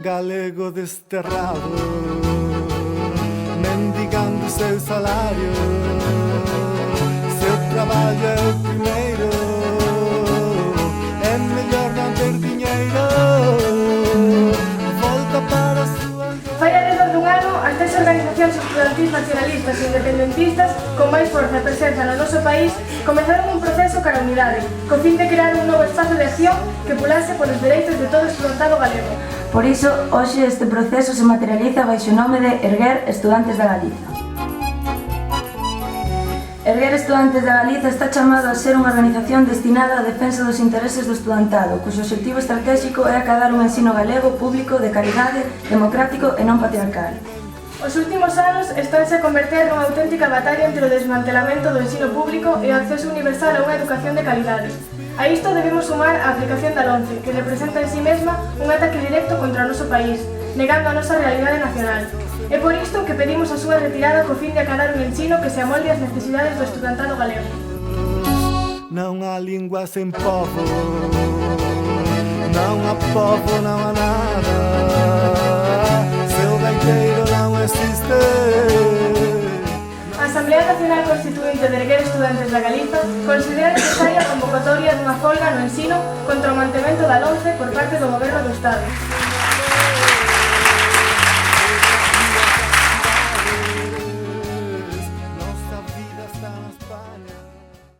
galego desterrado, mendigando o seu salario. Seu traballo é o primeiro, é mellor non ter diñeiro. Volta para a súa... Fai alrededor dun ano, as 3 organizacións estudantis nacionalistas e independentistas con máis forza e presenza no noso país comezaron un proceso cara a unidade, co fin de crear un novo espazo de acción que pulase polos dereitos de todo estudantado galego. Por iso, hoxe este proceso se materializa baixo o nome de Erguer Estudantes da Galiza. Erguer Estudantes da Galiza está chamado a ser unha organización destinada á defensa dos intereses do estudantado, cuxo obxectivo estratégico é acadar un ensino galego público de calidade, democrático e non patriarcal. Os últimos anos estánse a converter nunha auténtica batalla entre o desmantelamento do ensino público e o acceso universal a unha educación de calidade. A isto debemos sumar a aplicación da LOMCE, que representa en sí mesma un ataque directo contra o noso país, negando a nosa realidade nacional. É por isto que pedimos a súa retirada co fin de acadar un ensino que se amolde ás necesidades do estudantado galego. Non há língua sen povo, non há povo, non há nada. Seu gaiteiro non existe. A Asamblea Nacional Constituinte de Erguer Estudantes da Galiza considera necesaria a convocatoria dunha folga no ensino contra o mantemento da LOMCE por parte do Goberno do Estado.